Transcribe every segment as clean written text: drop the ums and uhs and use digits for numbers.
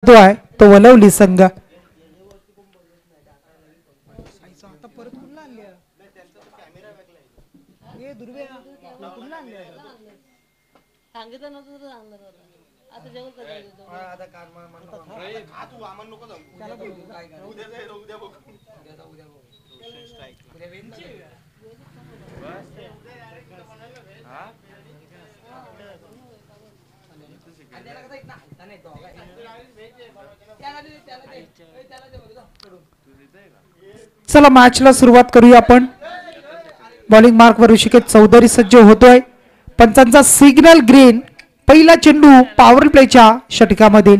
तो आहे तो वलवली संघ. चला मॅचला सुरुवात करूया आपण. बॉलिंग मार्क वर ऋषिकेश चौधरी सज्ज होतोय. पंचांचा सिग्नल ग्रीन. पहिला चेंडू पॉवर प्लेच्या षटकामधील.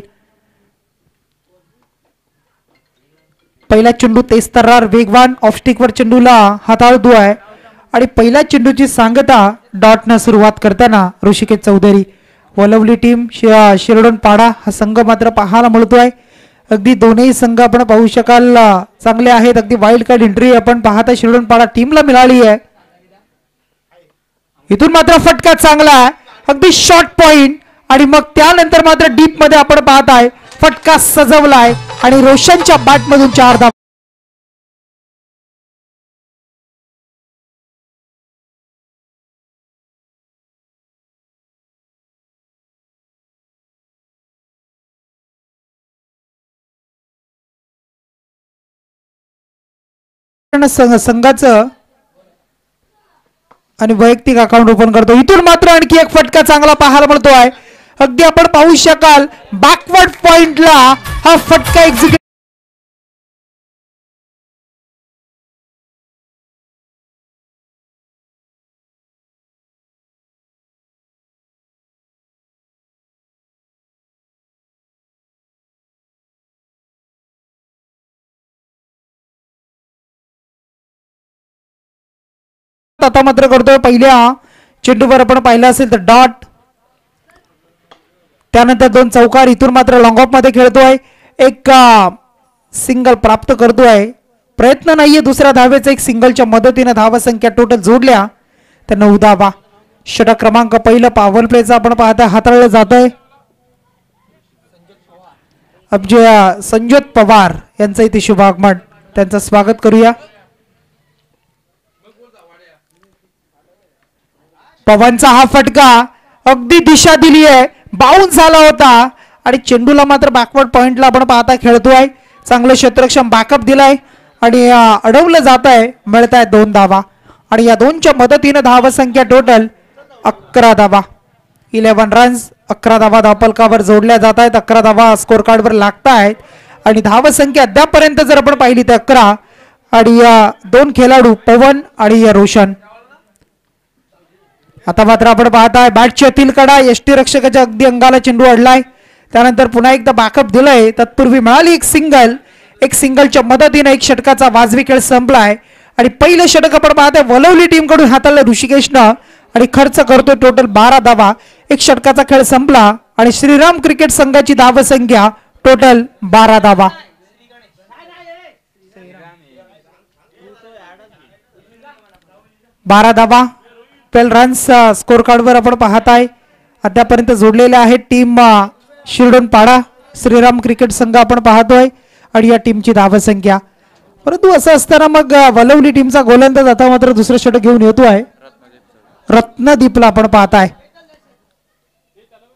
पहिला चेंडू तेजतर्रार वेगवान ऑफ स्टिक वर चेंडूला हाताळतो आहे आणि पहिल्या चेंडूची सांगता डॉट न सुरुवात करताना ऋषिकेश चौधरी. वलवली टीम शिरडोनपाडा हा संघ मात्र पाहायला मिळतोय. अगदी दोन्ही संघ आपण पाहू शकाल चांगले आहेत. अगदी वाईल्ड कार्ड एंट्री आपण पाहता शिरडोनपाडा टीमला मिळाली आहे. इथून मात्र फटका चांगला आहे. अगदी शॉर्ट पॉइंट आणि मग त्यानंतर मात्र डीप मध्ये आपण पाहताय फटका सजवलाय आणि रोशनच्या बॅट मधून 4 धावा. संघाचं आणि वैयक्तिक अकाउंट ओपन करतो. इथून मात्र आणखी एक फटका चांगला पाहायला मिळतोय. अगदी आपण पाहू शकाल बॅकवर्ड पॉइंटला हा फटका एक्झिक्यूट आता मात्र करतोय. पहिल्या चेंडूवर आपण पाहिलं असेल तर डॉट, त्यानंतर 2 चौकार. इथून मात्र लॉंग ऑफ मध्ये खेळतोय. एक सिंगल प्राप्त करतोय. प्रयत्न नाहीये दुसऱ्या धावेचा. एक सिंगलच्या मदतीने धावा संख्या टोटल जोडल्या तर 9 धावा. षटक क्रमांक पहिलं पॉवर प्लेचा आपण पाहता हाताळलं जातोय. संजोत पवार यांचं इथे शुभागमन. त्यांचं स्वागत करूया. पवनचा हा फटका अगदी दिशा दिली आहे. बाउन्स झाला होता आणि चेंडूला मात्र बॅकवर्ड पॉइंटला आपण पाहता खेळतोय. चांगलं क्षेत्रक्षम बॅकअप दिलाय आणि अडवलं जात आहे. मिळत आहे 2 धावा आणि या 2च्या मदतीने धावा संख्या टोटल 11 धावा. 11 रन्स. 11 धावा धावफलकावर जोडल्या जात आहेत. 11 धावा स्कोर कार्डवर लागत आहेत आणि धावा संख्या अद्यापर्यंत जर आपण पाहिली तर 11 आणि 2 खेळाडू पवन आणि रोशन. आता मात्र आपण पाहताय बॅटची अतिल कडा. यष्टी रक्षकाच्या अगदी अंगाला चेंडू अडलाय. त्यानंतर पुन्हा एकदा बॅकअप दिलंय. तत्पूर्वी मिळाली एक सिंगल. एक सिंगलच्या मदतीने एक षटकाचा वाजवी खेळ संपलाय आणि पहिलं षटक आपण पाहताय वलवली टीम कडून हाताळलं ऋषिकेशनं आणि खर्च करतोय टोटल 12 धावा. एक षटकाचा खेळ संपला आणि श्रीराम क्रिकेट संघाची धाव संख्या टोटल 12 धावा. बारा धावा 12 रन्स स्कोर कार्डवर आपण पाहताय अद्यापर्यंत जोडलेले आहेत. टीम शिरडोनपाडा श्रीराम क्रिकेट संघ आपण पाहतोय आणि या टीमची धावसंख्या. परंतु असं असताना मग वलवली टीमचा गोलंदाज आता मात्र दुसरं षटक घेऊन येतोय. रत्नदीपला आपण पाहताय.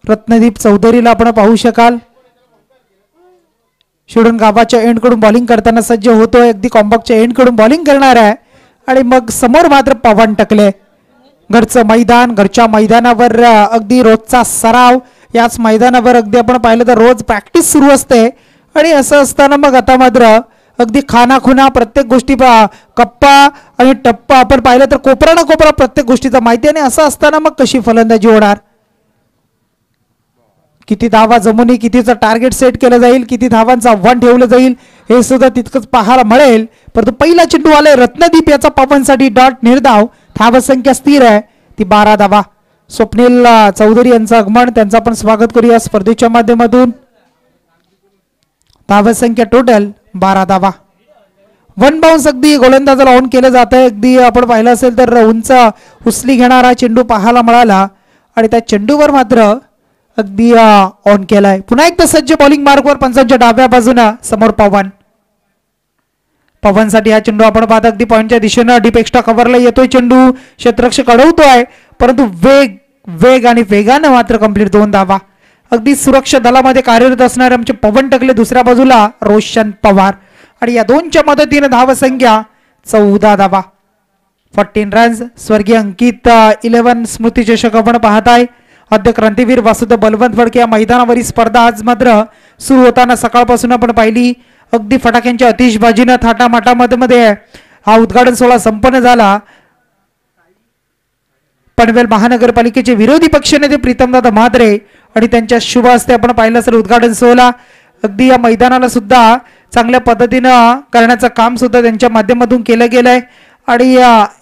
रत्नदीप चौधरीला आपण पाहू शकाल. शिरडोन गावाच्या एंड कडून बॉलिंग करताना सज्ज होतोय. अगदी कॉम्बॉक्सच्या एंड कडून बॉलिंग करणार आहे आणि मग समोर मात्र पवन टकले. घरचं मैदान. घरच्या मैदानावर अगदी रोजचा सराव. याच मैदानावर अगदी आपण पाहिलं तर रोज प्रॅक्टिस सुरू असते आणि असं असताना मग आता मात्र अगदी खानाखुना प्रत्येक गोष्टी कप्पा आणि टप्पा आपण पाहिलं तर कोपरा ना कोपरा प्रत्येक गोष्टीचा माहिती. आणि असं असताना मग कशी फलंदाजी होणार. किती धावा जमुनी कितीचं टार्गेट सेट केलं जाईल. किती धावांचं आव्हान ठेवलं जाईल हे सुद्धा तितकंच पाहायला मिळेल. परंतु पहिला चेंडू आलाय रत्नदीप याचा पवनसाठी डॉट निर्धाव. धाव संख्या स्थिर आहे ती 12 धावा. स्वप्नील चौधरी यांचं आगमन. त्यांचं आपण स्वागत करूया स्पर्धेच्या माध्यमातून. धाव संख्या टोटल 12 धावा. 1 बाउन्स अगदी गोलंदाजाला ऑन केलं जात आहे. अगदी आपण पाहिलं असेल तर उंच उचली घेणारा चेंडू पाहायला मिळाला आणि त्या चेंडूवर मात्र अगदी ऑन केलाय. पुन्हा एकदा सज्ज बॉलिंग मार्कवर पंचांच्या डाव्या बाजूला समोर पवन. पवनसाठी हा चेंडू आपण पाहता अगदी पॉईंटच्या दिशेनं डीप एक्स्ट्रा कव्हरला येतोय चेंडू. क्षेत्ररक्षक अडवतोय परंतु वेग आणि वेगानं मात्र कंप्लीट 2 धावा. अगदी सुरक्षा दलामध्ये कार्यरत असणारे आमचे पवन टकले दुसऱ्या बाजूला रोशन पवार आणि या दोनच्या मदतीने धावसंख्या 14 धावा. 14 रन्स. स्वर्गीय अंकित 11 स्मृती चषक आपण पाहताय. आद्य क्रांतीवीर वासुदेव बलवंत फडके या मैदानावरील स्पर्धा आज मात्र सुरू होताना सकाळपासून आपण पाहिली. अगदी फटाक्यांच्या अतिशबाजीनं थाटामाटामध्ये हा उद्घाटन सोहळा संपन्न झाला. पनवेल महानगरपालिकेचे विरोधी पक्षनेते प्रीतमदादा म्हात्रे आणि त्यांच्या शुभ हस्ते आपण पाहिलं असेल उद्घाटन सोहळा. अगदी या मैदानाला सुद्धा चांगल्या पद्धतीनं करण्याचं काम सुद्धा त्यांच्या माध्यमातून केलं गेलंय आणि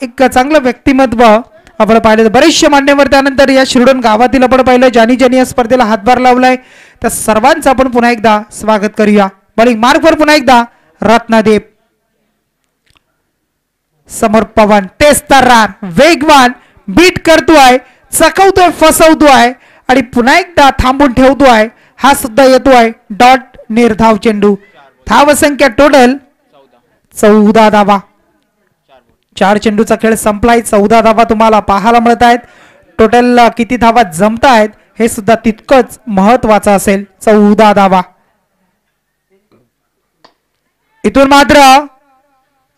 एक चांगलं व्यक्तिमत्व आपण पाहिलं. बरेचसे मान्यवर त्यानंतर या शिरडोन गावातील आपण पाहिलं ज्यांनी या स्पर्धेला हातभार लावलाय त्या सर्वांचं आपण पुन्हा एकदा स्वागत करूया. बॉलिंग मार्कवर पुन्हा एकदा रत्नादेव. समोर पवन तेस्तरार वेगवान बीट करतोय, चकवतोय, फसवतोय आणि पुन्हा एकदा थांबून ठेवतोय. हा सुद्धा येतोय डॉट निर्धाव चेंडू. धावसंख्या टोटल 14 धावा. 4 चेंडूचा खेळ संपलाय. 14 धावा तुम्हाला पाहायला मिळत आहेत. टोटल किती धावा जमतायत हे सुद्धा तितकंच महत्वाचं असेल. 14 धावा. इथून मात्र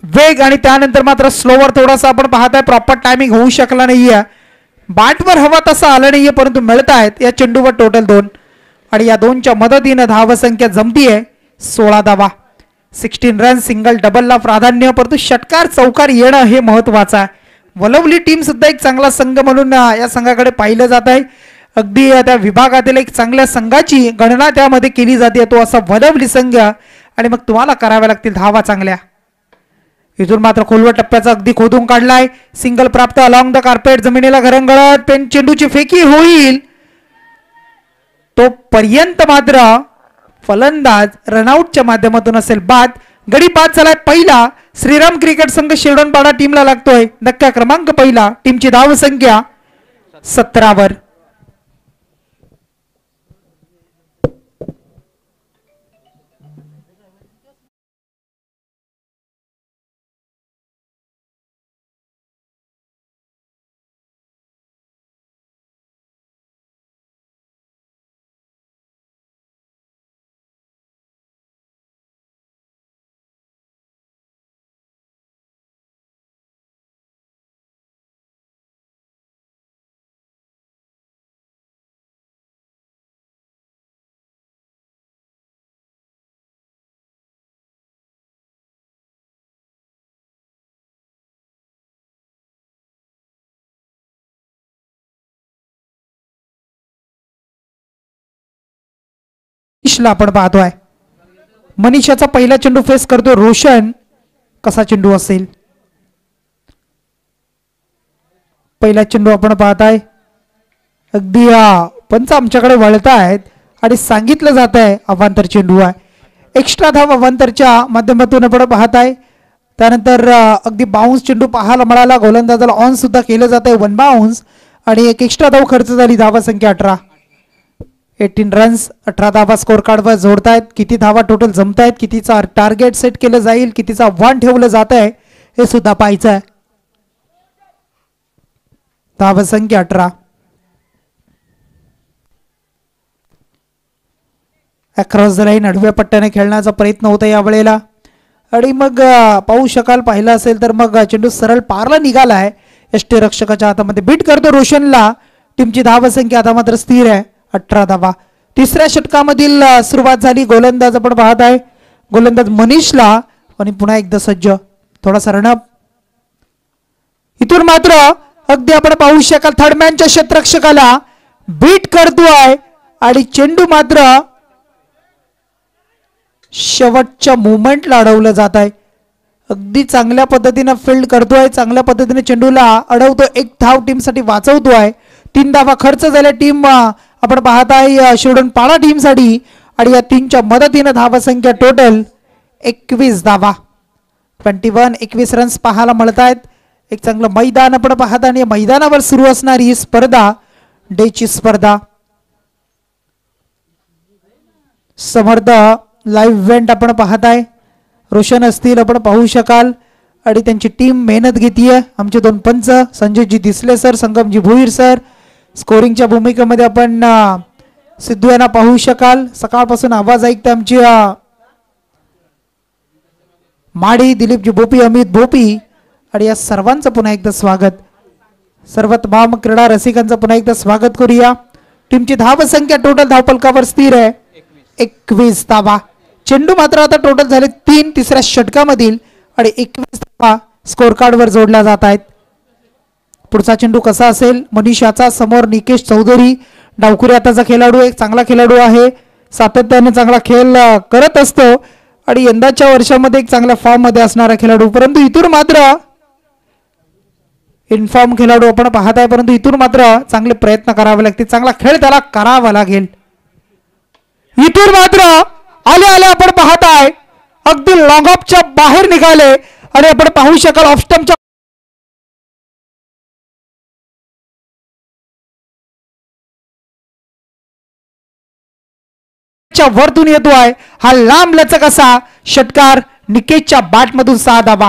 वेग आणि त्यानंतर मात्र स्लोवर थोडासा आपण पाहताय प्रॉपर टायमिंग होऊ शकला नाहीये. बॅटवर हवा तसा आला नाहीये परंतु मिळतायत या चेंडूवर टोटल 2 आणि या 2च्या मदतीने धावसंख्या जमतीये 16 धावा. 16 रन. सिंगल डबलला प्राधान्य परंतु षटकार चौकार येणं हे महत्वाचं आहे. वलवली टीम सुद्धा एक चांगला संघ म्हणून या संघाकडे पाहिलं जात आहे. अगदी त्या विभागातील एक चांगल्या संघाची गणना त्यामध्ये केली जाते तो असा वलवली संघ आणि मग तुम्हाला कराव्या लागतील धावा चांगल्या. इथून मात्र खोलवर टप्प्याचा अगदी खोदून काढलाय. सिंगल प्राप्त अलॉंग द कार्पेट. जमिनीला घरंगळत पेन चेंडूची फेकी होईल तोपर्यंत मात्र फलंदाज रनआउटच्या माध्यमातून असेल बाद. गडी बाद झालाय पहिला. श्रीराम क्रिकेट संघ शिरडोनपाडा टीमला लागतोय धक्का क्रमांक पहिला. टीमची धावसंख्या 17 वर. आपण पाहतोय मनीषाचा पहिला चेंडू फेस करतो रोशन. कसा चेंडू असेल. पहिला चेंडू आपण पाहताय अगदी पंच आमच्याकडे वळतायत आणि सांगितलं जात आहे अवांतर चेंडू आहे. एक्स्ट्रा धाव अवांतरच्या माध्यमातून आपण पाहताय. त्यानंतर अगदी बाउन्स चेंडू पाहायला मिळाला. गोलंदाजाला ऑन सुद्धा केलं जात आहे 1 बाउन्स आणि एक एक्स्ट्रा धाव खर्च झाली. धावा संख्या 18. 18 रन्स. 18 धावा स्कोर कार्डवर जोडतायत. किती धावा टोटल जमतायत, कितीचा टार्गेट सेट केलं जाईल, कितीचा आव्हान ठेवलं जात आहे हे सुद्धा पाहायचं आहे. धावा संख्या 18. अक्रॉस द लाईन आडव्या पट्ट्याने खेळण्याचा प्रयत्न होता यावेळेला आणि मग पाहू शकाल पाहिलं असेल तर मग चेंडू सरळ पारला निघालाय. यष्टीरक्षकाच्या हातामध्ये बीट करतो रोशनला. टीमची धावसंख्या आता मात्र स्थिर आहे 18 धावा. तिसऱ्या षटकामधील सुरुवात झाली. गोलंदाज आपण पाहत आहे गोलंदाज मनीषला आणि पुन्हा एकदा सज्ज थोडासा रनअप. इथून मात्र अगदी आपण पाहू शकाल थर्डमॅनच्या क्षेत्ररक्षकाला बीट करतोय आणि चेंडू मात्र शेवटच्या मोमेंटला अडवलं जात आहे. अगदी चांगल्या पद्धतीने फील्ड करतोय. चांगल्या पद्धतीने चेंडूला अडवतो. एक धाव टीमसाठी वाचवतोय. 3 धावा खर्च झाल्या टीम आपण पाहताय शिरडोनपाडा टीमसाठी आणि या 3च्या मदतीने धावसंख्या टोटल 21 धावा. 21 रन्स पाहायला मिळत आहेत. एक चांगलं मैदान आपण पाहता आणि मैदानावर सुरू असणारी ही स्पर्धा डेची स्पर्धा समर्थ लाईव्ह इव्हेंट आपण पाहत आहे. रोशन असतील आपण पाहू शकाल आणि त्यांची टीम मेहनत घेतीये. आमचे दोन पंच संजयजी दिसले सर, संगमजी भोईर सर. स्कोरिंगच्या भूमिकेमध्ये आपण सिद्धू यांना पाहू शकाल. सकाळपासून आवाज ऐकते आमची माडी, दिलीपजी भोपी, अमित भोपी आणि या सर्वांचं पुन्हा एकदा स्वागत. सर्व तमाम क्रीडा रसिकांचं पुन्हा एकदा स्वागत करूया. टीमची धावसंख्या टोटल धावपलकावर स्थिर आहे 21 धावा. चेंडू मात्र आता टोटल झाले 3 तिसऱ्या षटकामधील आणि 21 धावा स्कोर कार्डवर जोडल्या जात आहेत. पुढचा चेंडू कसा असेल? मनीषाचा समोर निकेश चौधरी, डावखुरी आताचा खेळाडू, एक चांगला खेळाडू आहे, सातत्याने चांगला खेळ करत असतो आणि यंदाच्या वर्षामध्ये एक चांगल्या फॉर्म मध्ये असणारा खेळाडू. परंतु इथून मात्र इनफॉर्म खेळाडू आपण पाहत आहे, परंतु इथून मात्र चांगले प्रयत्न करावे लागतील, चांगला खेळ त्याला करावा लागेल. इथून मात्र आले आले आपण पाहत आहे अगदी लॉंग ऑफच्या बाहेर निघाले आणि आपण पाहू शकाल ऑफ स्टंपच्या वरतून येतो आहे हा लांब लचक असा षटकार. निकेशच्या बॅट मधून 6 धावा.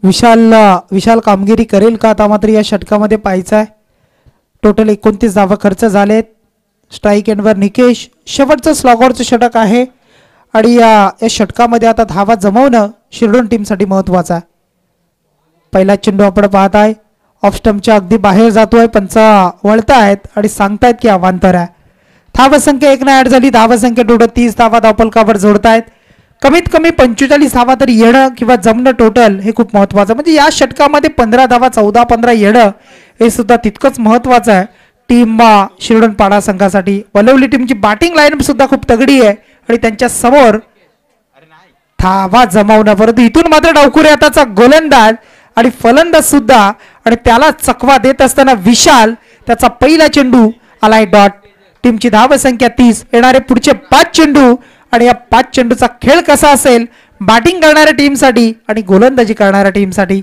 विशाल विशाल कामगिरी करेल का आता मात्र या षटकामध्ये पाहायचं आहे. टोटल 29 धावा खर्च झालेत. स्ट्राईक एंडवर निकेश शेवटचं स्लॉगरचं षटक आहे आणि या षटकामध्ये आता धावा जमवणं शिरडोन टीमसाठी महत्वाचं आहे. पहिला चेंडू आपण पाहत आहे ऑफ स्टंपच्या अगदी बाहेर जातोय. पंच वळतायत आणि सांगतायत की अवांतर आहे. धावसंख्या 1 ऍड झाली. धावसंख्या टोटल 30 धावा धावफलकावर जोडतायत. कमीत कमी 45 धावा तरी येणं किंवा जमणं टोटल हे खूप महत्वाचं. म्हणजे या षटकामध्ये 15 धावा 14-15 येणं हे सुद्धा तितकंच महत्वाचं आहे टीम शिरडोन पाडा संघासाठी. वलवली टीमची बॅटिंग लाईनअप सुद्धा खूप तगडी आहे आणि त्यांच्या समोर धावा जमावणं. परंतु इथून मात्र डावखुरे हाताचा गोलंदाज आणि फलंदाज सुद्धा आणि त्याला चकवा देत असताना विशाल त्याचा पहिला चेंडू आलाय डॉट. टीमची धावसंख्या 30. येणारे पुढचे 5 चेंडू आणि या 5 चेंडूचा खेळ कसा असेल बॅटिंग करणाऱ्या टीमसाठी आणि गोलंदाजी करणाऱ्या टीमसाठी.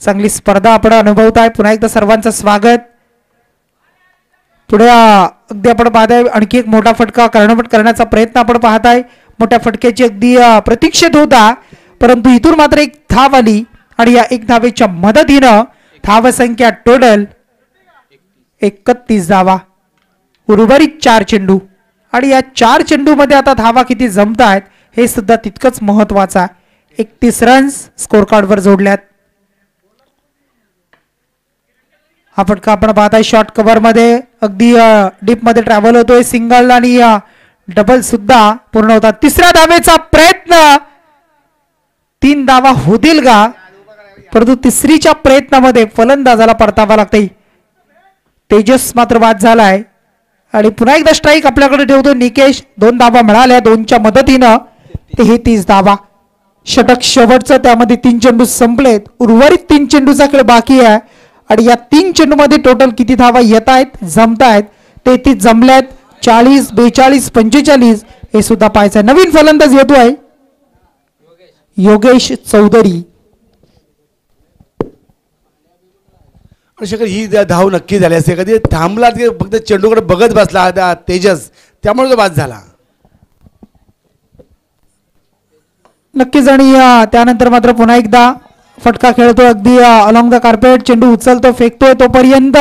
चांगली स्पर्धा आपण अनुभवताय. पुन्हा एकदा सर्वांचं स्वागत. पुढे अगदी आपण पाहताय आणखी एक मोठा फटका कर्णपट करण्याचा प्रयत्न आपण पाहताय. मोठ्या फटक्याची अगदी प्रतीक्षेत होता परंतु इथून मात्र एक धाव आली आणि या एक धावेच्या मदतीनं धावसंख्या टोटल 31 धावा. उर्वरित 4 चेंडू आणि या 4 चेंडू मध्ये आता धावा किती जमतायत हे सुद्धा तितकंच महत्वाचं आहे. 31 रन्स स्कोर कार्डवर जोडल्यात. हा फटका आपण पाहताय शॉर्ट कव्हर मध्ये अगदी डीप मध्ये ट्रॅव्हल होतोय. सिंगल आणि डबल सुद्धा पूर्ण होतात. तिसऱ्या धावेचा प्रयत्न 3 धावा होतील का परंतु तिसरीच्या प्रयत्नामध्ये फलंदाजाला परतावा लागते. तेजस मात्र बाद झालाय आणि पुन्हा एकदा स्ट्राईक आपल्याकडे ठेवतो निकेश. 2 धावा मिळाल्या. 2च्या मदतीनं 33 धावा. षटक शेवटचं त्यामध्ये 3 चेंडू संपलेत. उर्वरित 3 चेंडूचा खेळ बाकी आहे आणि या 3 चेंडू मध्ये टोटल किती धावा येत आहेत जमतायत 33 जमल्यात. 40 42 45 हे सुद्धा पाहायचं. नवीन फलंदाज येतोय योगेश चौधरी. शेखर ही धाव नक्की झाली असते. कधी थांबला फक्त चेंडूकडे बघत बसला तेजस त्यामुळे तो बाद झाला नक्कीच. आणि त्यानंतर मात्र पुन्हा एकदा फटका खेळतो अगदी अलॉंग द कार्पेट. चेंडू उचलतो फेकतोय तोपर्यंत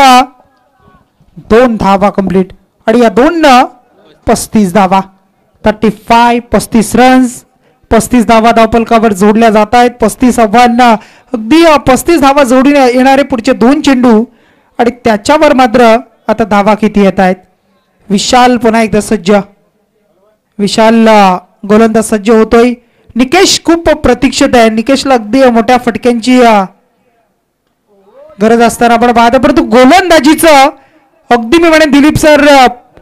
2 धावा कंप्लीट आणि या 2 35 धावा. 35 रन्स 35 धावा धावफलकावर जोडल्या जात आहेत. 35 आव्हान अगदी 35 धावा जोडून येणारे पुढचे 2 चेंडू आणि त्याच्यावर मात्र आता धावा किती येत आहेत. विशाल पुन्हा एकदा सज्ज. विशाल गोलंदाज सज्ज होतोय. निकेश खूप प्रतीक्षित आहे. निकेशला अगदी मोठ्या फटक्यांची गरज असताना आपण पाहतो परंतु गोलंदाजीचं अगदी मी म्हणेन दिलीप सर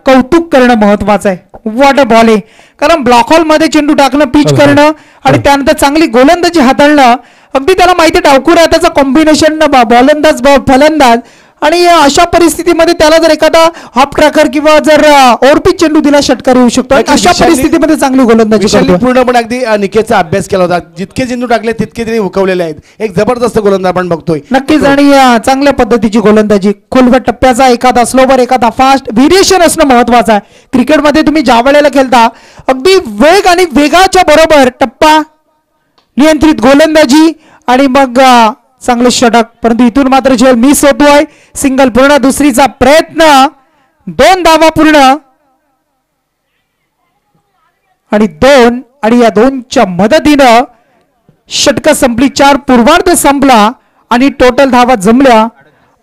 कौतुक करणं महत्वाचं आहे. वॉट अ बॉल आहे. कारण ब्लॉक हॉल मध्ये चेंडू टाकणं पिच करणं आणि त्यानंतर चांगली गोलंदाजी हाताळणं अगदी त्याला माहिती डावखुर आहे त्याचा कॉम्बिनेशन गोलंदाज फलंदाज आणि अशा परिस्थितीमध्ये त्याला जर एखादा हाफ ट्रॅकर किंवा जर ओव्हरपिच चेंडू दिला षटकार येऊ शकतो. अशा परिस्थितीमध्ये चांगली गोलंदाजी करतो. पूर्णपणे अगदी निकेशचा अभ्यास केला होता. जितके चेंडू टाकले तितके त्यांनी हुकवलेले आहेत. एक जबरदस्त गोलंदाज आपण बघतोय नक्कीच आणि चांगल्या पद्धतीची गोलंदाजी. खोलवट टप्प्याचा एखादा स्लोवर एखादा फास्ट व्हेरिएशन असणं महत्वाचं आहे. क्रिकेटमध्ये तुम्ही ज्या वेळेला खेळता अगदी वेग आणि वेगाच्या बरोबर टप्पा नियंत्रित गोलंदाजी आणि मग चांगले षटक. परंतु इथून मात्र झेल मिस होतोय. सिंगल पूर्ण. दुसरीचा प्रयत्न 2 धावा पूर्ण आणि 2 आणि या 2च्या मदतीनं षटक संपली. 4 पूर्वार्ध संपला आणि टोटल धावा जमल्या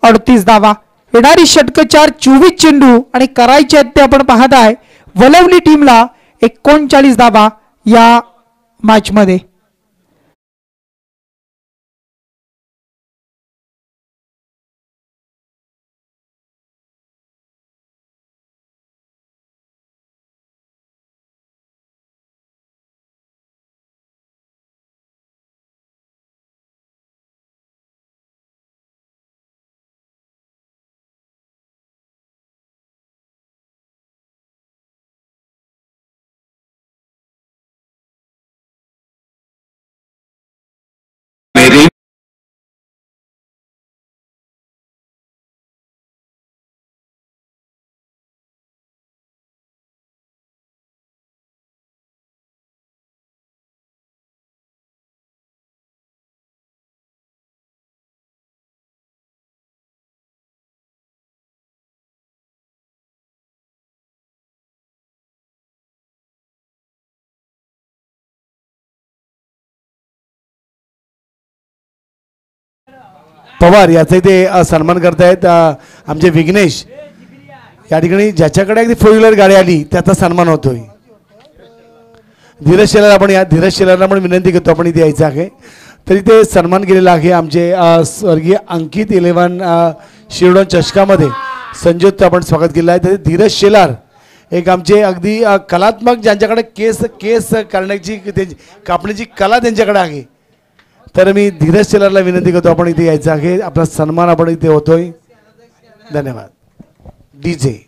38 धावा. येणारी षटक 4 24 चेंडू आणि करायचे आहेत ते आपण पाहताय वलवली टीमला 39 धावा या मॅच मध्ये. पवार याचा इथे सन्मान करतायत आमचे विघ्नेश या ठिकाणी ज्याच्याकडे अगदी 4 व्हीलर गाडी आली त्याचा सन्मान होतोय. धीरज शेलार आपण या धीरज शेलारला पण विनंती करतो आपण इथे यायचं आहे. तरी ते सन्मान केलेला आहे आमचे स्वर्गीय अंकित 11 शिरडोन चषकामध्ये संजोत आपण स्वागत केलं आहे. तरी धीरज शेलार एक आमचे अगदी कलात्मक ज्यांच्याकडे केस करण्याची कापण्याची कला त्यांच्याकडे आहे. तर मी धीरज शेलारला विनंती करतो आपण इथे यायचं आहे. आपला सन्मान आपण इथे होतोय. धन्यवाद. डीजे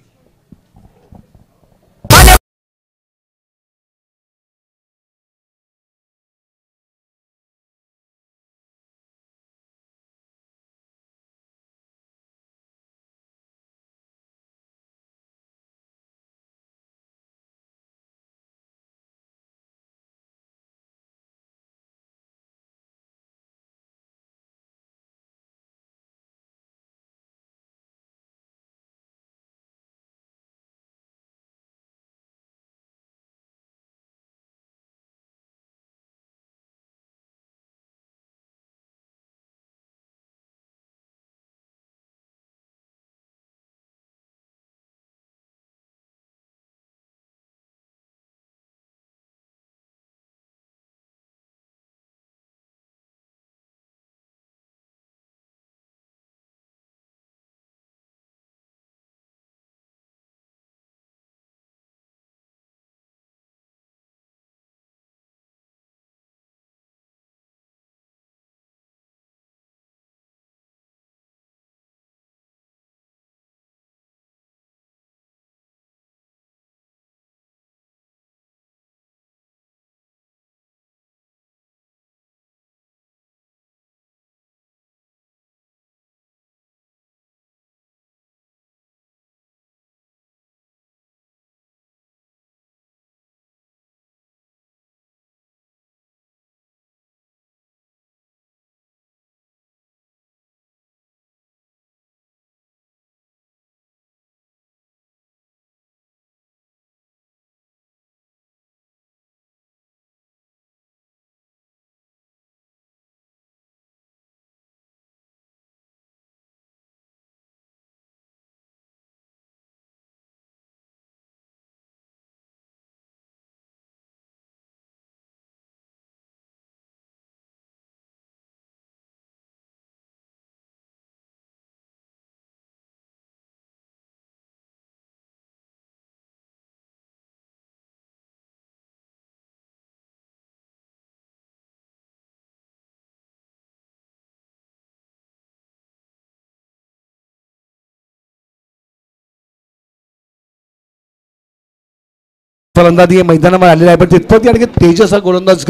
फलंदाजी मैदानावर आलेला आहे. पण तिथपर्यंत या ठिकाणी तेजस हा गोलंदाज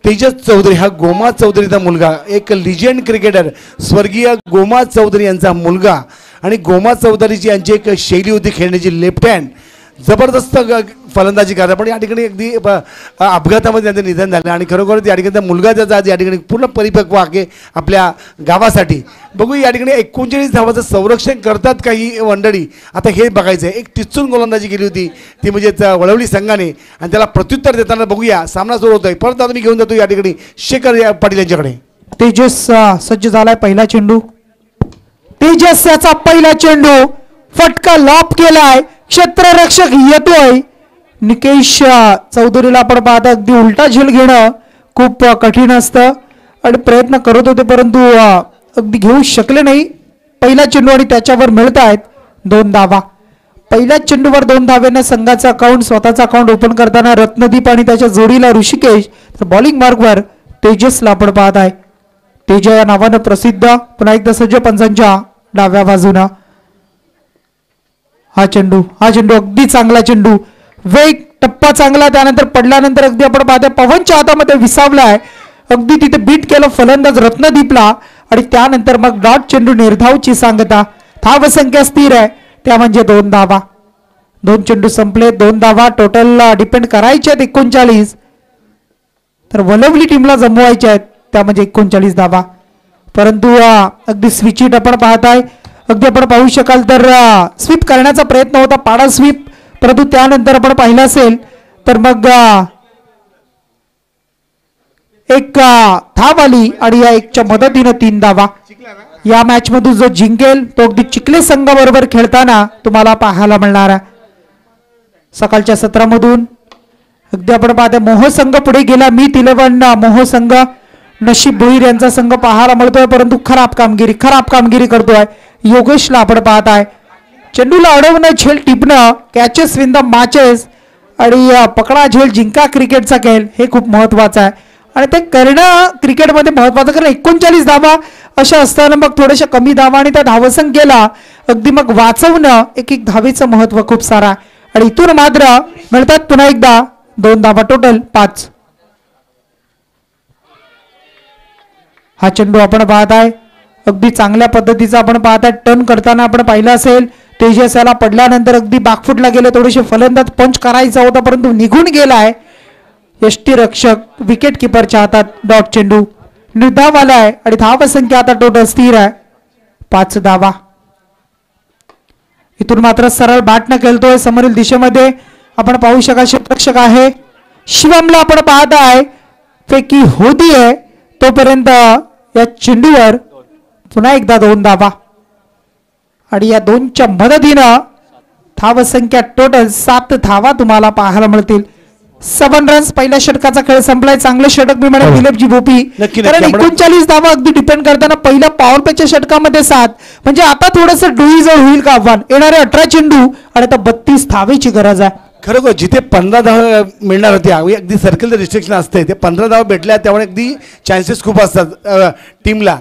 तेजस चौधरी हा गोमा चौधरीचा मुलगा एक लिजेंड क्रिकेटर स्वर्गीय गोमा चौधरी यांचा मुलगा आणि गोमा चौधरीची यांची एक शैली होती खेळण्याची लेफ्ट हँड जबरदस्त फलंदाजी करतात. पण या ठिकाणी अगदी अपघातामध्ये त्यांचं निधन झालं आणि खरोखर या ठिकाणी मुलगा त्याचा आज या ठिकाणी पूर्ण परिपक्व आहे आपल्या गावासाठी. बघू या ठिकाणी 39 धावाचं संरक्षण करतात काही मंडळी. आता हे बघायचं आहे. एक टिचून गोलंदाजी केली होती ती म्हणजे वळवली संघाने आणि त्याला प्रत्युत्तर देताना बघूया सामना सुरू होतोय. परत आता मी घेऊन जातो या ठिकाणी शेखर पाटील यांच्याकडे. तेजस सज्ज झालाय. पहिला चेंडू तेजस याचा पहिला चेंडू फटका लॉप केलाय. क्षेत्ररक्षक येतोय. निकेश चौधरीला आपण पाहता अगदी उलटा झेल घेणं खूप कठीण असतं आणि प्रयत्न करत होते परंतु अगदी घेऊ शकले नाही. पहिला चेंडू आणि त्याच्यावर मिळत आहेत 2 धावा. पहिल्या चेंडूवर 2 धाव्याने संघाचा अकाउंट स्वतःचा अकाउंट ओपन करताना रत्नदीप आणि त्याच्या जोडीला ऋषिकेश तर बॉलिंग मार्कवर तेजसला आपण पाहत आहे. तेजा या नावानं प्रसिद्ध. पुन्हा एकदा सज्ज पंचांच्या डाव्या बाजूनं हा चेंडू अगदी चांगला चेंडू. वेग टप्पा चांगला. त्यानंतर पडल्यानंतर अगदी आपण पाहतोय पवनच्या हातामध्ये विसावलाय. अगदी तिथे बीट केलं फलंदाज रत्नदीपला आणि त्यानंतर मग डॉट चेंडू निर्धावची सांगता. धावसंख्या स्थिर आहे त्या म्हणजे 2 धावा. 2 चेंडू संपले. 2 धावा टोटल डिपेंड करायचे आहेत 39 तर वलवली टीमला जमवायच्या आहेत त्या म्हणजे 39 धावा. परंतु अगदी स्विचिट आपण पाहताय. अगदी आपण पाहू शकाल तर स्वीप करण्याचा प्रयत्न होता पाडा स्वीप परंतु त्यानंतर आपण पाहिलं असेल तर मग एक धाव आली आणि या एकच्या मदतीनं 3 धावा. या मॅच मधून जो जिंकेल तो अगदी चिखले संघाबरोबर खेळताना तुम्हाला पाहायला मिळणार आहे. सकाळच्या सत्रामधून अगदी आपण पाहते मोह संघ पुढे गेला. मीत 11 मोह संघ, नशीब भोईर यांचा संघ पाहायला मिळतोय, परंतु खराब कामगिरी करतोय. योगेशला आपण पाहत आहे. चेंडूला अडवणं, झेल टिपणं, कॅचेस विन द मॅचेस आणि पकडा झेल जिंका क्रिकेटचा खेळ हे खूप महत्वाचं आहे आणि ते करणं क्रिकेटमध्ये महत्वाचं. कारण 39 धावा अशा असताना मग थोड्याशा कमी धावा आणि त्या धावसंख्येला अगदी मग वाचवणं, एक एक धावेचं महत्व खूप सारा आणि इथून मात्र मिळतात पुन्हा एकदा 2 धावा, टोटल 5. हा चेंडू आपण पाहत आहे अगदी चांगल्या पद्धतीचा आपण पाहत आहे. टर्न करताना आपण पाहिलं असेल तेजस याला पडल्यानंतर अगदी बाकफुटला गेले. थोडेसे फलंदाज पंच करायचा होता परंतु निघून गेलाय. यष्टीरक्षक विकेट किपरच्या हातात डॉट चेंडू निर्धाव आलाय आणि धाव संख्या आता टोटल स्थिर आहे 5 धावा. इथून मात्र सरळ बॅटनं खेळतोय. समोरील दिशेमध्ये आपण पाहू शका क्षेत्ररक्षक आहे शिवमला आपण पाहत आहे. फेकी होती आहे तोपर्यंत या चेंडूवर पुन्हा एकदा 2 धावा आणि या 2च्या मदतीनं धाव संख्या टोटल 7 धावा तुम्हाला पाहायला मिळतील. 7 रन्स पहिल्या षटकाचा खेळ संपलाय. चांगलं षटक मी म्हणेन दिलीपजी भोपी, कारण 39 धावा अगदी डिपेंड करताना पहिल्या पॉवर प्लेच्या षटकामध्ये 7 म्हणजे आता थोडस डोईजवळ होईल का आव्हान. येणारे 18 चेंडू आणि आता 32 धावेची गरज आहे. खरोखर जिथे 15 धावा मिळणार होत्या अगदी सर्कल रिस्ट्रिक्शन असते ते 15 धावा भेटल्या त्यामुळे अगदी चान्सेस खूप असतात टीमला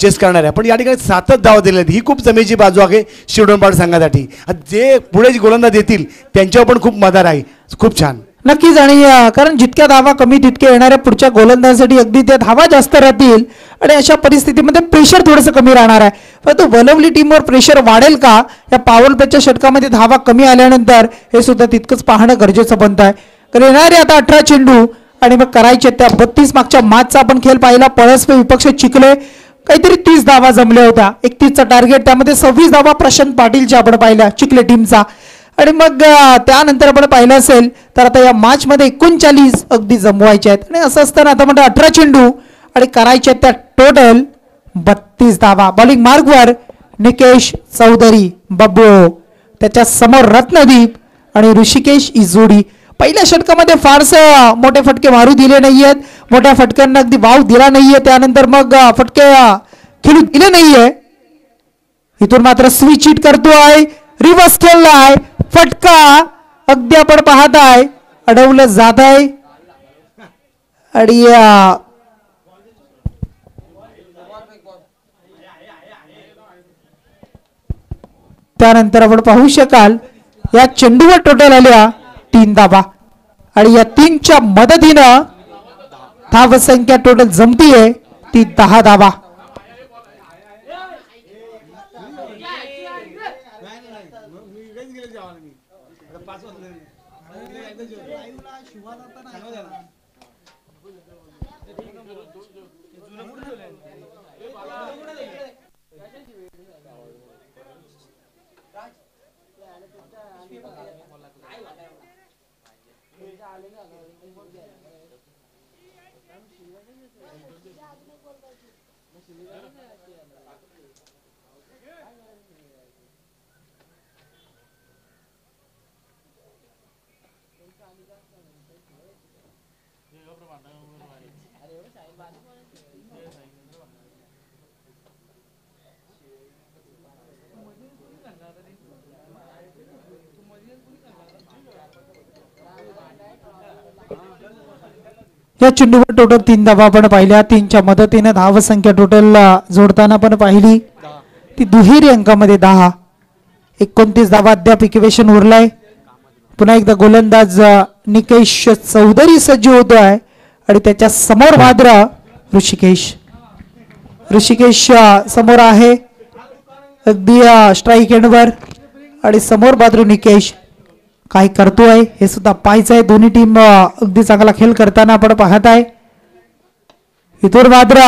चेस करणाऱ्या. पण या ठिकाणी 7च धावा दिल्या ही खूप जमेची बाजू आहे शिवडोनपाड संघासाठी. जे पुढे गोलंदाज येतील त्यांच्यावर पण खूप मदार आहे. खूप छान नक्कीच आणि कारण जितक्या धावा कमी तितके येणाऱ्या पुढच्या गोलंदाजासाठी अगदी त्या धावा जास्त राहतील आणि अशा परिस्थितीमध्ये प्रेशर थोडंसं कमी राहणार आहे. परंतु वलवली टीमवर प्रेशर वाढेल का या पॉवर प्लेच्या षटकामध्ये धावा कमी आल्यानंतर हे सुद्धा तितकंच पाहणं गरजेचं बनत आहे. तर येणारे आता 18 चेंडू आणि मग करायचे त्या 32 मागच्या मॅचचा आपण खेळ पाहिला. पळसपे विपक्ष चिखले काहीतरी 30 धावा जमल्या होत्या. 31चा टार्गेट त्यामध्ये 26 धावा प्रशांत पाटीलच्या आपण पाहिल्या चिखले टीमचा आणि मग त्यानंतर आपण पाहिलं असेल तर आता या मॅच मध्ये 39 अगदी जमवायचे आहेत आणि असं असताना आता म्हणजे 18 चेंडू आणि करायचे त्या टोटल 32 धावा. बॉलिंग मार्गवर निकेश चौधरी बब्बू, त्याच्या समोर रत्नदीप आणि ऋषिकेश इजोडी. पहिल्या षटकामध्ये फारसं मोठे फटके मारू दिले नाहीयेत. मोठ्या फटक्यांना अगदी वाव दिला नाहीये. त्यानंतर मग फटके खेळू दिले नाहीये. इथून मात्र स्विच हिट करतोय, रिव्हर्स खेळलाय, फटका अगदी आपण पाहत आहे अडवलं जात आहे आणि त्यानंतर आपण पाहू शकाल या चेंडूवर टोटल आल्या 3 धावा आणि या 3च्या मदतीनं धाव संख्या टोटल जमतीये ती 10 धावा. या चेंडूवर टोटल 3 धावा आपण पाहिल्या. 3च्या मदतीने धाव संख्या टोटल जोडताना पण पाहिली ती दुहेरी अंकामध्ये 10. 29 धावा अद्याप इक्वेशन उरलाय. पुन्हा एकदा गोलंदाज निकेश चौधरी सज्ज होतोय आणि त्याच्या समोर मात्र ऋषिकेश समोर आहे अगदी स्ट्राईक एंडवर आणि समोर मात्र निकेश काय करतोय हे सुद्धा पाहायचं आहे. दोन्ही टीम अगदी चांगला खेळ करताना आपण पाहत आहे. इथून मात्र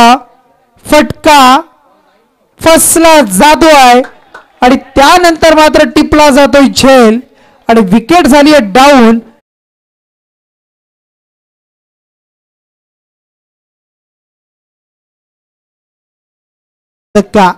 फटका फसला जातोय आणि त्यानंतर मात्र टिपला जातोय झेल आणि विकेट झाली आहे डाऊन. धक्का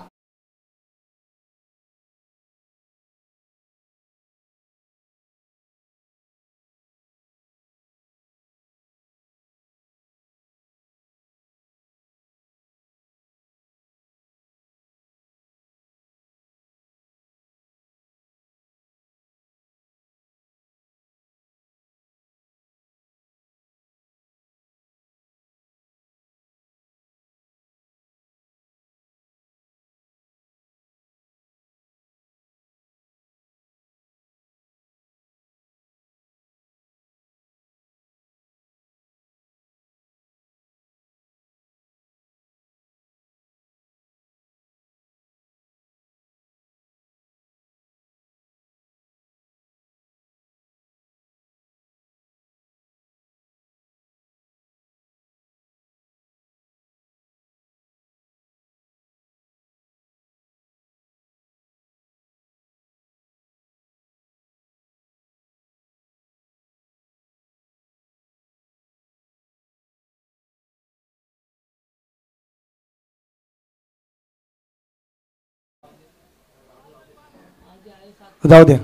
जाऊ द्या.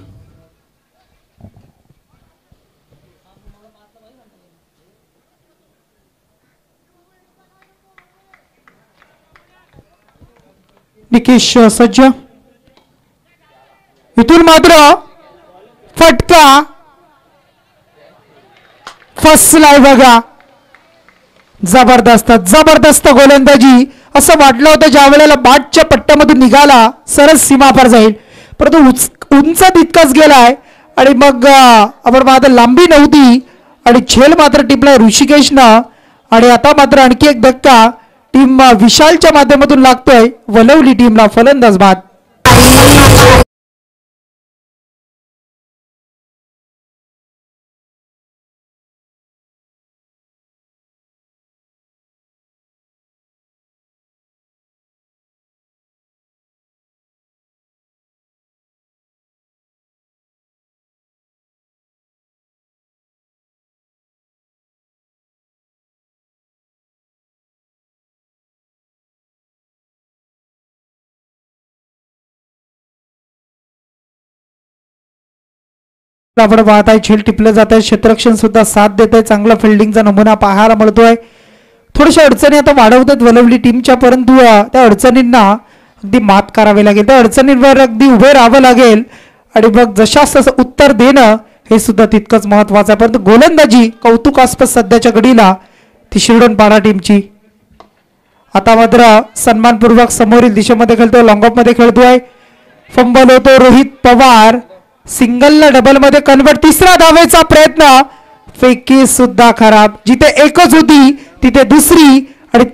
निकेश सज्ज इथून मात्र फटका फसलाय बघा. जबरदस्त जबरदस्त गोलंदाजी. असं वाटलं होतं ज्या वेळेला बाटच्या पट्ट्यामधून निघाला सरस सीमापार जाईल, परंतु उंच तितकाच गेलाय आणि मग आपण मात्र लांबी नव्हती आणि झेल मात्र टिपलाय ऋषिकेशनं. आणि आता मात्र आणखी एक धक्का टीम विशालच्या माध्यमातून लागतोय वलवली टीमला. फलंदाज बाद. आपण पाहत आहे झेल टिपलं जात आहे. क्षेत्ररक्षण सुद्धा साथ देत आहे. चांगला फिल्डिंगचा नमुना पाहायला मिळतोय. थोड्याशा अडचणी आता वाढवतात वलवली टीमच्या, परंतु त्या अडचणींना अगदी मात करावी लागेल. त्या अडचणींवर अगदी उभे राहावं लागेल आणि मग जशास तसं उत्तर देणं हे सुद्धा तितकंच महत्वाचं आहे. परंतु गोलंदाजी कौतुकास्पद सध्याच्या घडीला ती शिरडोनपाडा टीमची. आता मात्र सन्मानपूर्वक समोरील दिशेमध्ये खेळतोय, लॉंग ऑफ मध्ये खेळतोय. फंबल होतो रोहित पवार. सिंगलला डबल मध्ये कन्वर्ट. तिसरा धावेचा प्रयत्न. फेकी सुद्धा खराब. जिथे एकच होती तिथे दुसरी आणि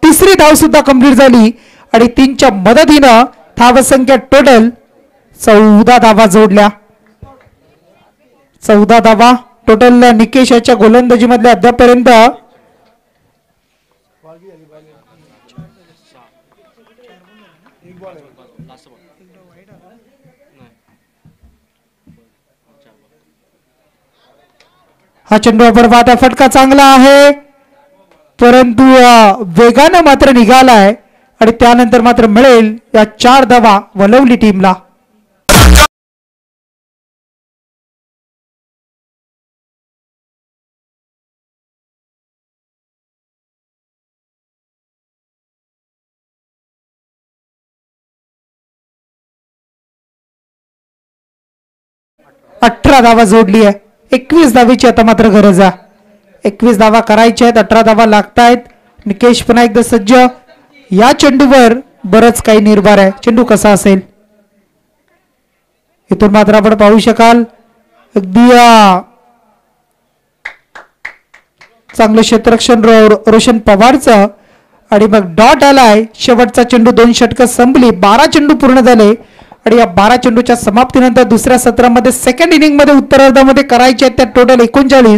तिसरी धाव सुद्धा कंप्लीट झाली आणि 3च्या मदतीनं धावसंख्या टोटल 14 धावा जोडल्या. 14 धावा टोटल निकेश याच्या गोलंदाजी मधल्या अद्यापर्यंत. हा चेंडू बरबाद. फटका चांगला आहे परंतु वेगानं मात्र निघालाय आणि त्यानंतर मात्र मिळेल या 4 धावा वलवली टीमला. अठरा धावा जोडली आहे. 21 धावेची आता मात्र गरज आहे. 21 धावा करायच्या आहेत. 18 धावा लागतायत. निकेश पुन्हा एकदा सज्ज. या चेंडूवर बरंच काही निर्भर आहे. चेंडू कसा असेल इथून मात्र आपण पाहू शकाल. अगदी चांगलं क्षेत्ररक्षण रोशन पवारचं आणि मग डॉट आलाय. शेवटचा चेंडू 2 षटकं संपली. 12 चेंडू पूर्ण झाले आणि या 12 चेंडूच्या समाप्तीनंतर दुसऱ्या सत्रामध्ये सेकंड इनिंग मध्ये उत्तरार्धामध्ये करायचे आहेत त्या टोटल 39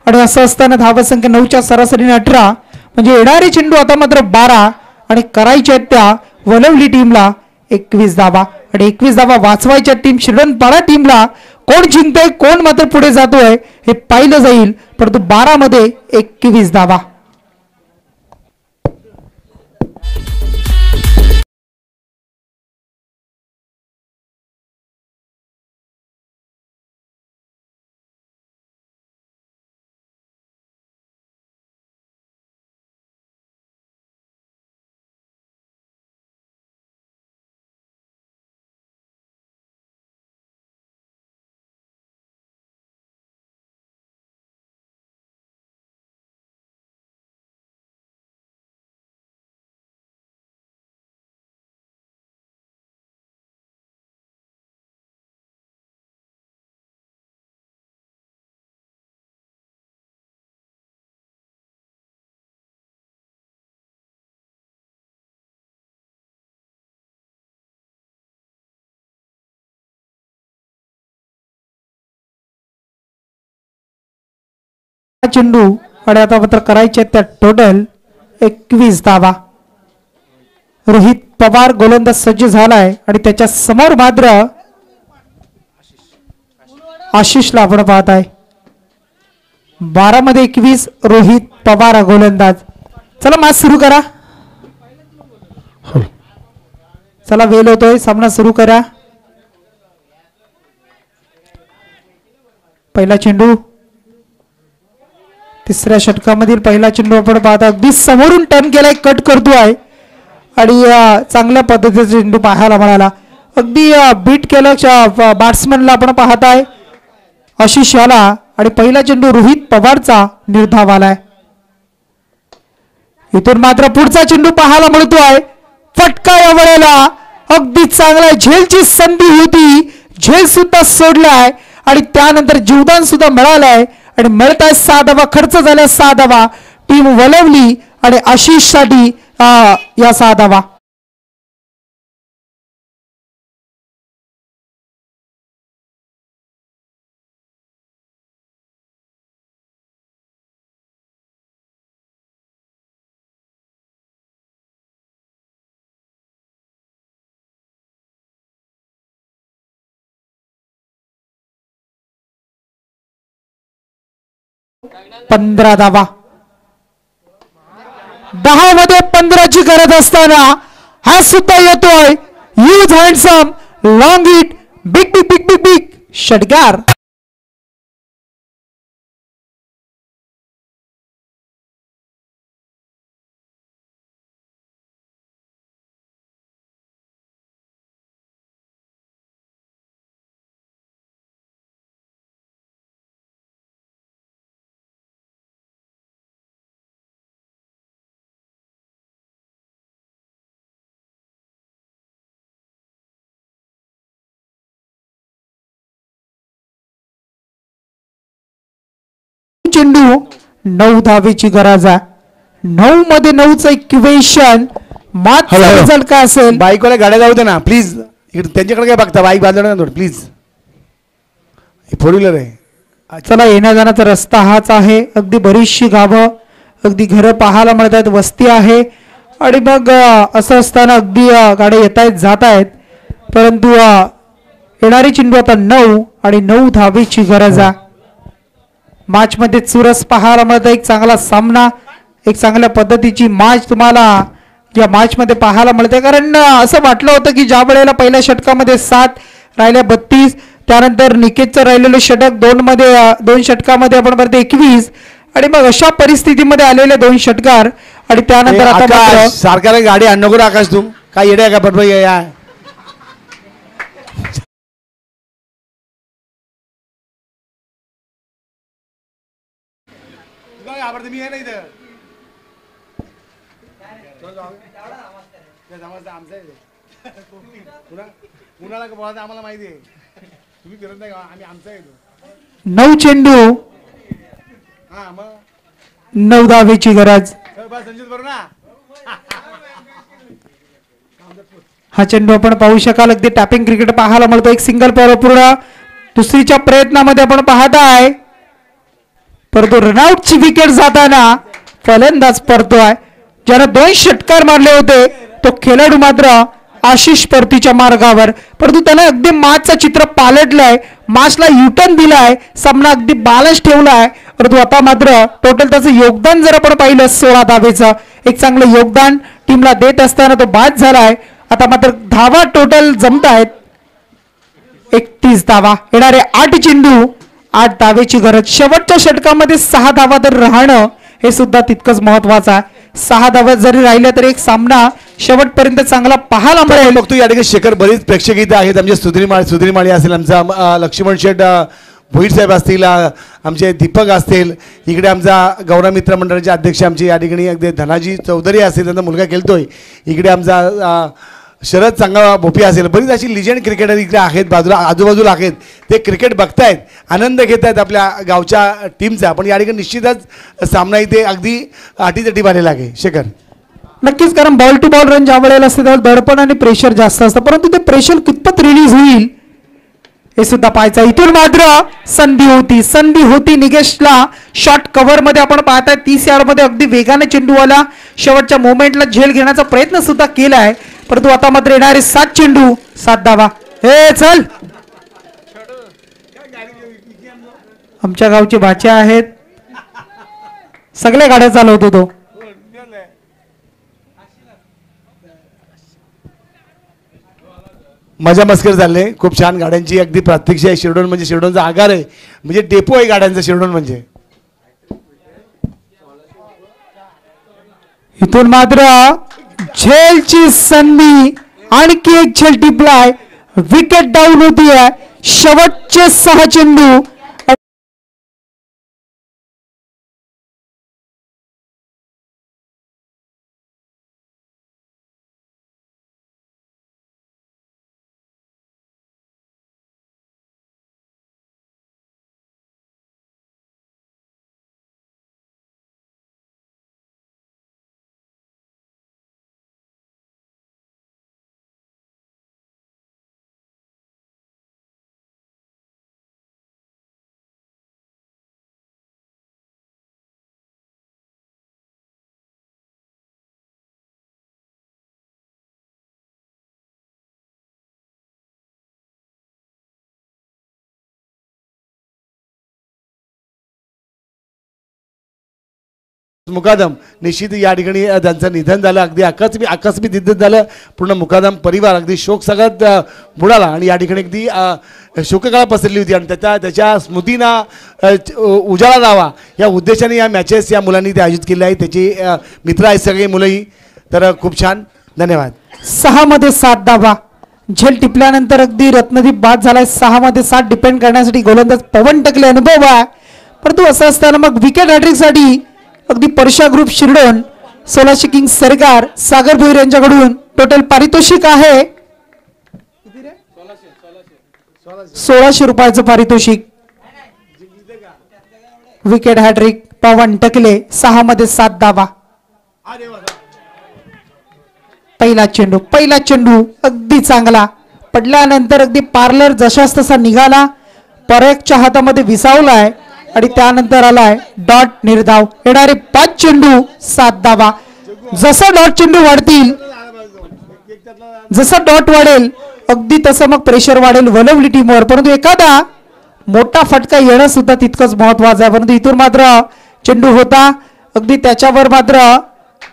आणि असं असताना धावसंख्या 9च्या सरासरीने 18 म्हणजे येणारे चेंडू आता मात्र 12 आणि करायचे आहेत त्या वलवली टीमला 21 धावा आणि 21 धावा वाचवायच्या टीम शिरडोनपाडा टीमला. कोण जिंकतोय कोण मात्र पुढे जातोय हे पाहिलं जाईल, परंतु 12 मध्ये 21 धावा. चेंडू आणि आता मात्र करायचे त्या टोटल 21 धावा. रोहित पवार गोलंदाज सज्ज झालाय आणि त्याच्या समोर मात्र आशिषला आपण पाहत आहे. 12 मध्ये 21 रोहित पवार गोलंदाज. चला मॅच सुरू करा. चला वेळ होतोय, सामना सुरू करा. पहिला चेंडू, तिसऱ्या षटकामधील पहिला चेंडू आपण पाहता. अगदी समोरून टर्न केलाय, कट करतोय आणि चांगल्या पद्धतीचा चेंडू पाहायला मिळाला. अगदी बीट केलं बॅट्समॅनला आपण पाहताय आशिष याला. आणि पहिला चेंडू रोहित पवारचा निर्धाव आलाय. इथून मात्र पुढचा चेंडू पाहायला मिळतोय. फटका या वेळेला अगदी चांगला, झेलची संधी होती, झेल सुद्धा सोडलाय आणि त्यानंतर जीवदान सुद्धा मिळालंय. आणि मिळताय 6 धावा, खर्च झाल्या 6 धावा. टीम वलवली आणि आशिष साठी या 6 धावा. पंधरा धावा. 10 मध्ये 15ची गरज असताना हा सुद्धा येतोय. Use handsome, long hit, big big big big big षटकार. चेंडू 9 धावेची गरज आहे. 9 मध्ये 9चं इक्वेशन मात रिझल्ट काय असेल. बाईकवाल्या गाड्या जाऊ दे ना प्लीज. त्यांच्याकडे काय बघता, बाईक बांधलं ना थोडं प्लीज. फोर व्हीलर आहे. चला, येण्या जाण्याचा रस्ता हाच आहे. अगदी बरीचशी गावं, अगदी घरं पाहायला मिळत आहेत, वस्ती आहे. आणि मग असं असताना अगदी गाड्या येत आहेत जात आहेत. परंतु येणारी चेंडू आता 9 आणि 9 धावेची गरज आहे. मॅच मध्ये चुरस पाहायला मिळतं. एक चांगला सामना, एक चांगल्या पद्धतीची मॅच तुम्हाला या मॅच मध्ये पाहायला मिळते. कारण असं वाटलं होतं की ज्या वेळेला पहिल्या षटकामध्ये 7 राहिल्या 32, त्यानंतर निकेतचं राहिलेलं षटक 2 षटकामध्ये आपण म्हणतो 21. आणि मग अशा परिस्थितीमध्ये आलेले 2 षटकार. आणि त्यानंतर आता सारख्या गाडी आणू नको आकाश, तू काय येडे का पटपट या. मी आहे ना इथं उन्हाळा बोलायचं आम्हाला माहिती आहे. तुम्ही फिरत नाही, आम्ही आमचा येतो. 9 चेंडू, हा मग 9 धावेची गरज. संजित बरोबर ना. हा चेंडू आपण पाहू शकाल. अगदी टॅपिंग क्रिकेट पाहायला मिळतो. एक सिंगल पूर्ण दुसरीच्या प्रयत्नामध्ये आपण पाहताय. परंतु रनआउटची विकेट जाताना फलंदाज परतोय. ज्याने 2 षटकार मारले होते तो खेळाडू मात्र आशिष परतीच्या मार्गावर. परंतु त्याने अगदी मॅचचं चित्र पालटलंय, मॅचला युटर्न दिलाय, सामना अगदी बॅलन्स ठेवलाय. परंतु आता मात्र टोटल त्याचं योगदान जर आपण पाहिलं 16 धावेचं एक चांगलं योगदान टीमला देत असताना तो बाद झालाय. आता मात्र धावा टोटल जमत आहेत 31 धावा. येणारे 8 चेंडू 8 धावेची गरज. शेवटच्या षटकामध्ये 6 धावा तर राहणं हे सुद्धा तितकंच महत्वाचं आहे. 6 धावा जरी राहिल्या तरी एक सामना शेवटपर्यंत चांगला पाहायला मिळेल. बघतो या ठिकाणी शेखर बरीच प्रेक्षक इथे आहेत. आमचे सुधीर माळी असेल, आमचा लक्ष्मण शेठ भोईर साहेब असतील, आमचे दीपक असतील, इकडे आमचा गौरव मित्र मंडळाचे अध्यक्ष आमचे या ठिकाणी अगदी धनाजी चौधरी असतील, त्यांचा मुलगा खेळतोय. इकडे आमचा शरद चांगला भोपी असेल. बरीच अशी लिजंड क्रिकेटर इकडे आहेत, बाजूला आजूबाजूला आहेत. ते क्रिकेट बघतायत, आनंद घेत आहेत आपल्या गावच्या टीमचा. पण या ठिकाणी निश्चितच सामना इथे अगदी अटीतटी आलेला आहे शेखर. नक्कीच, कारण बॉल टू बॉल रन ज्या वेळेला असते त्यावेळेला दडपण आणि प्रेशर जास्त असतं. परंतु ते प्रेशर कितपत रिलीज होईल हे सुद्धा पाहायचं. इथून मात्र संधी होती निकेशला शॉट कव्हर मध्ये आपण पाहताय. 30 यार्ड मध्ये अगदी वेगाने चेंडू आला. शेवटच्या मोमेंटला झेल घेण्याचा प्रयत्न सुद्धा केलाय, परंतु आता मात्र येणारे 7 चेंडू 7 धावा. हे चल, आमच्या गावचे भाचे आहेत, सगळ्या गाड्या चालवतो तो. मजा मस्कर झाले. खूप छान गाड्यांची अगदी प्रात्यक्षिक आहे. शिरडोन म्हणजे शिरडोनचा आगार आहे, म्हणजे डेपो आहे गाड्यांचा शिरडोन म्हणजे. इथून मात्र झेलची संधी, आणखी एक झेल टिपलाय. विकेट डाऊन होतीये. शेवटचे 6 चेंडू. मुकादम निश्चित या ठिकाणी त्यांचं निधन झालं. अगदी आकस्मिक निधन झालं. पूर्ण मुकादम परिवार अगदी शोक सगळ्यात बुडाला आणि या ठिकाणी अगदी शोककळा पसरली होती आणि त्याच्या स्मृतींना उजाळा लावा या उद्देशाने या मॅचेस या मुलांनी ते आयोजित केले आहेत. त्याची मित्र आहेत सगळे मुलंही. तर खूप छान, धन्यवाद. 6 मध्ये 7 धावा. झेल टिपल्यानंतर अगदी रत्नदीप बाद झालाय. 6 मध्ये 7 डिपेंड करण्यासाठी गोलंदाज पवन टकले अनुभव आहे, परंतु असं असताना मग विकेट हॅट्रिक साठी अगदी परशा ग्रुप शिरडोन, 1600 किंग सरकार, सागर भोईर यांच्याकडून टोटल पारितोषिक आहे 1600 रुपयाचं पारितोषिक. विकेट हॅट्रिक पवन टकले. 6 मध्ये 7 धावा. पहिला चेंडू अगदी चांगला पडल्यानंतर अगदी पार्लर जशास तसा निघाला. परेकच्या हातामध्ये विसावलाय आणि त्यानंतर आलाय डॉट निर्धाव. येणारे 5 चेंडू 7 धावा. जसं डॉट चेंडू वाढतील, जसं डॉट वाढेल अगदी तसं मग प्रेशर वाढेल वलवली टीमवर, परंतु एखादा मोठा फटका येणं सुद्धा तितकंच महत्वाचं आहे. परंतु इथून मात्र चेंडू होता, अगदी त्याच्यावर मात्र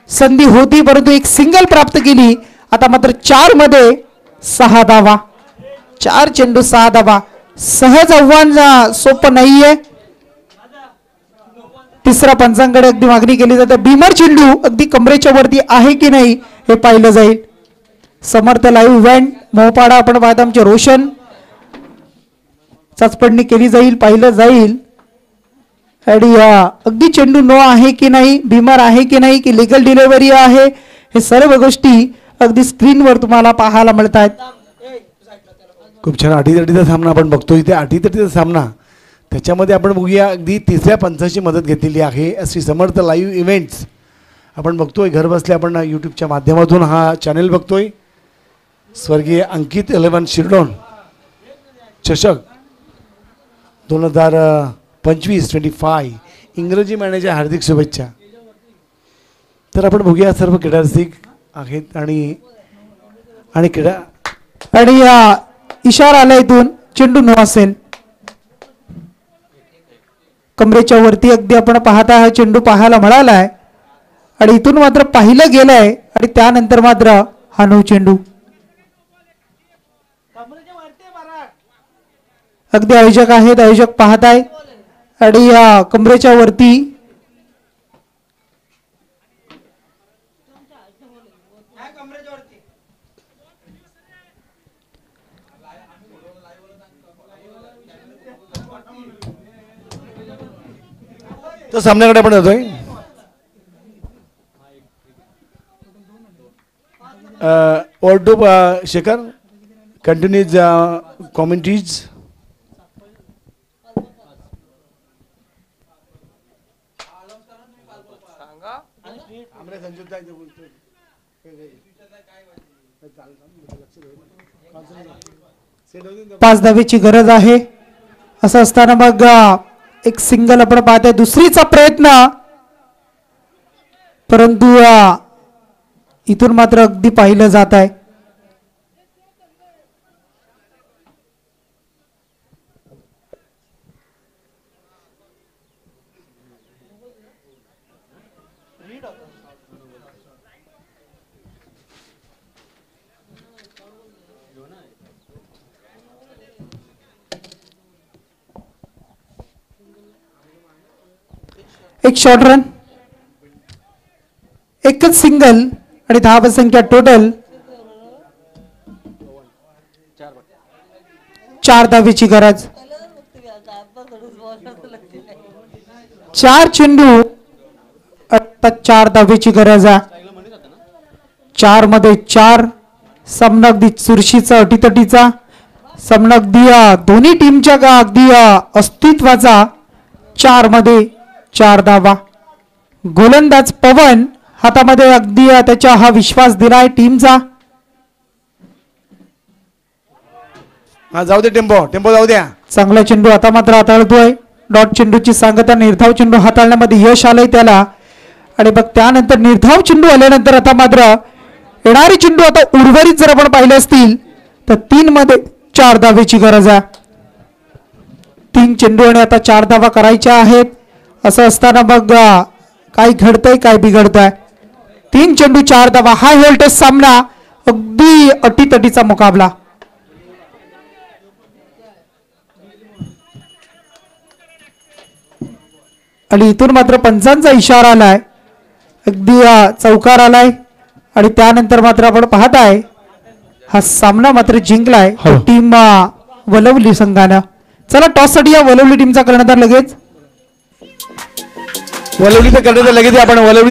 संधी होती, परंतु एक सिंगल प्राप्त केली. आता मात्र 4 मध्ये 6 धावा. 4 चेंडू 6 धावा. सहज आव्हान सोपं नाहीये. तिसरा पंचांकडे अगदी मागणी केली जाते. भीमर चेंडू अगदी कमरेच्या वरती आहे की नाही हे पाहिलं जाईल. समर्थ लाईव्ह इव्हेंट मोहपाडा आपण पाहता आमचे रोशन चाचपडणी केली जाईल, पाहिलं जाईल. आणि अगदी चेंडू नो आहे की नाही, भीमर आहे की नाही, की लिगल डिलिव्हरी आहे, हे सर्व गोष्टी अगदी स्क्रीनवर तुम्हाला पाहायला मिळतात. खूप छान अटीतटीचा सामना आपण बघतो. इथे अटीतटीचा सामना त्याच्यामध्ये आपण बघूया अगदी तिसऱ्या पंचाची मदत घेतलेली आहे. श्री समर्थ लाईव्ह इव्हेंट्स आपण बघतोय घर बसल्या. आपण यूट्यूबच्या माध्यमातून हा चॅनल बघतोय. स्वर्गीय अंकित 11 शिरडोन चषक 2025 इंग्रजी महिन्याच्या हार्दिक शुभेच्छा. तर आपण बघूया सर्व क्रीडा रसिक आहेत आणि क्रीडा आणि इशारा आला इथून चेंडू नो असेल. कमरेच्या वरती अगदी आपण पाहता हा चेंडू पाहायला मिळालाय आणि इथून मात्र पाहिलं गेलंय आणि त्यानंतर मात्र हा नो चेंडू. अगदी आयोजक आहेत, आयोजक पाहताय आणि कमरेच्या वरती तर सामन्याकडे आपण जातोय. ऑर्डो शेखर कंटिन्यूज कॉमेंट्रीज. 5 धावेची गरज आहे. असं असताना मग एक सिंगल आपण पाहतोय. दुसरीचा प्रयत्न, परंतु इथून मात्र अगदी पाहिलं जात आहे. एक शॉर्ट रन, एकच सिंगल आणि धाव संख्या टोटल 4 धावेची गरज. 4 चेंडू, आता 4 धावेची गरज आहे. 4 मध्ये 4 सामना अगदी चुरशीचा, अटीतटीचा सामना, अगदी दोन्ही टीमच्या का अगदी अस्तित्वाचा. 4 मध्ये 4 धावा. गोलंदाज पवन हातामध्ये अगदी त्याचा हा विश्वास दिलाय टीमचा. जाऊ दे, टेम्पो टेम्पो जाऊ द्या. चांगला चेंडू आता मात्र हाताळतोय. डॉट चेंडूची सांगता, निर्धाव चेंडू हाताळण्यामध्ये यश आलंय त्याला. आणि मग त्यानंतर निर्धाव चेंडू आल्यानंतर आता मात्र येणारे चेंडू आता उर्वरित जर आपण पाहिले असतील तर 3 मध्ये 4 धावेची गरज आहे. 3 चेंडू आणि आता 4 धावा करायच्या आहेत. असं असताना मग काय घडतंय, काय बिघडतंय. 3 चेंडू 4 धावा, हाय व्होल्टेज सामना, अगदी अटीतटीचा मुकाबला. आणि इथून मात्र पंचांचा इशारा आलाय, अगदी चौकार आलाय. आणि त्यानंतर मात्र आपण पाहताय हा सामना मात्र जिंकलाय टीम वलवली संघानं. चला टॉस साठी या वलवली टीमचा कर्णधार लगेच. वलवली तर करण्याचं लगेच आपण वलवली